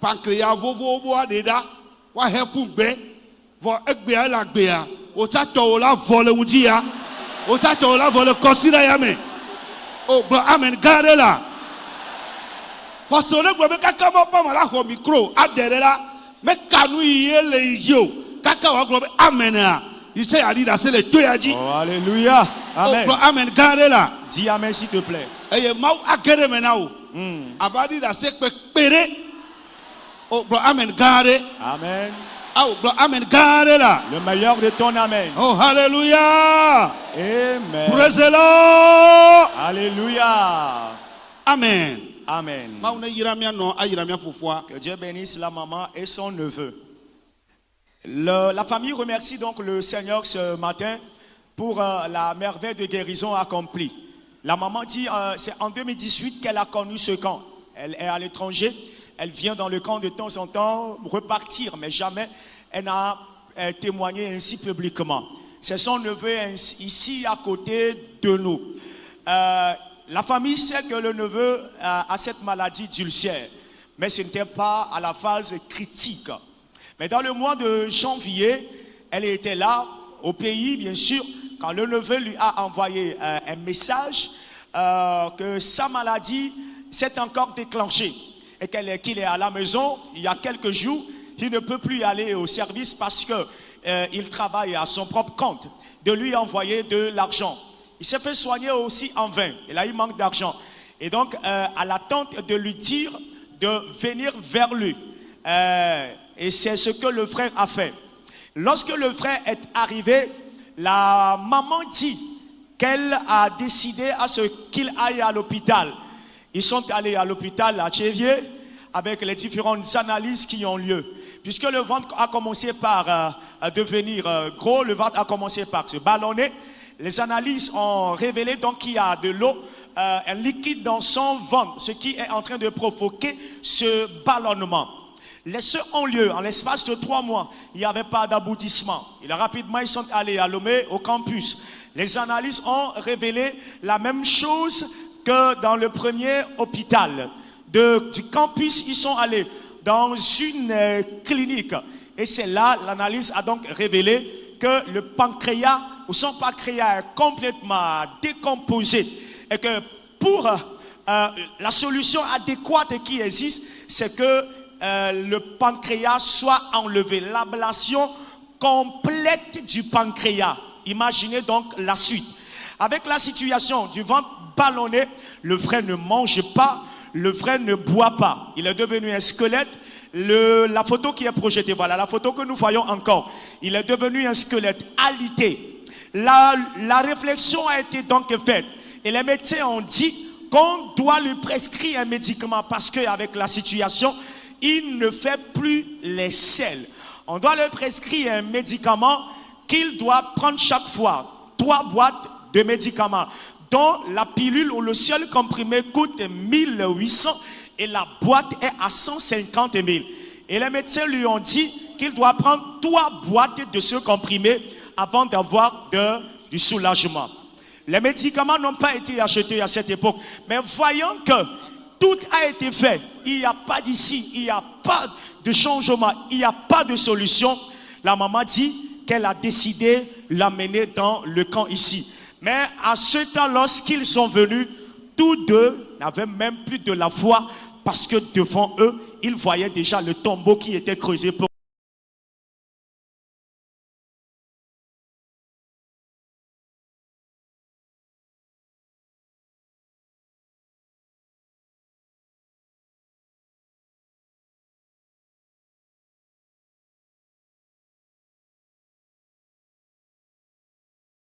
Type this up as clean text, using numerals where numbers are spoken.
pancréas vovo boa deda wa help gbe vo egbe la gbe a o ta to la vole unjia o ta to la vole consider ya me oh bro amen gare la parce que gbe me kaka mo pa mala ho micro adere la me kanu iye le ijio kaka wa gbe amen a ise ya leader c'est le to ya ji oh alléluia amen oh bro amen gare la dis amen s'il te plaît eye mau agere me na o abadi da se pe pere oh bro amen gare amen oh bro amen gare la le meilleur de ton amen oh hallelujah amen praise the Lord alléluia amen amen mau na yiramia no ayiramia fofua que Dieu bénisse la maman et son neveu. La famille remercie donc le Seigneur ce matin pour la merveille de guérison accomplie. La maman dit c'est en 2018 qu'elle a connu ce camp. Elle est à l'étranger, elle vient dans le camp de temps en temps repartir, mais jamais elle n'a témoigné ainsi publiquement. C'est son neveu ici à côté de nous. La famille sait que le neveu a cette maladie d'ulcère, mais ce n'était pas à la phase critique. Mais dans le mois de janvier, elle était là, au pays, bien sûr, quand le neveu lui a envoyé un message que sa maladie s'est encore déclenchée et qu'il est à la maison, il y a quelques jours, il ne peut plus aller au service parce qu'il travaille à son propre compte, de lui envoyer de l'argent. Il s'est fait soigner aussi en vain, et là il manque d'argent. Et donc, à l'attente de lui dire de venir vers lui. Et c'est ce que le frère a fait. Lorsque le frère est arrivé, la maman dit qu'elle a décidé à ce qu'il aille à l'hôpital. Ils sont allés à l'hôpital à Tchévier avec les différentes analyses qui ont lieu. Puisque le ventre a commencé par devenir gros, le ventre a commencé par se ballonner. Les analyses ont révélé donc qu'il y a de l'eau, un liquide dans son ventre, ce qui est en train de provoquer ce ballonnement. Les ceux ont lieu en l'espace de 3 mois. Il n'y avait pas d'aboutissement. Et là, rapidement, ils sont allés à Lomé, au campus. Les analyses ont révélé la même chose que dans le premier hôpital. Du campus, ils sont allés dans une clinique. Et c'est là, l'analyse a donc révélé que le pancréas, ou son pancréas est complètement décomposé. Et que pour la solution adéquate qui existe, c'est que le pancréas soit enlevé, l'ablation complète du pancréas. Imaginez donc la suite. Avec la situation du ventre ballonné, le frère ne mange pas, le frère ne boit pas. Il est devenu un squelette. La photo qui est projetée, voilà, la photo que nous voyons encore. Il est devenu un squelette alité. La réflexion a été donc faite. Et les médecins ont dit qu'on doit lui prescrire un médicament parce qu'avec la situation, il ne fait plus les selles. On doit lui prescrire un médicament qu'il doit prendre chaque fois. 3 boîtes de médicaments, dont la pilule ou le seul comprimé coûte 1800 et la boîte est à 150 000. Et les médecins lui ont dit qu'il doit prendre 3 boîtes de ce comprimé avant d'avoir du soulagement. Les médicaments n'ont pas été achetés à cette époque, mais voyant que tout a été fait, il n'y a pas d'ici, il n'y a pas de changement, il n'y a pas de solution. La maman dit qu'elle a décidé de l'amener dans le camp ici. Mais à ce temps, lorsqu'ils sont venus, tous deux n'avaient même plus de la foi parce que devant eux, ils voyaient déjà le tombeau qui était creusé pour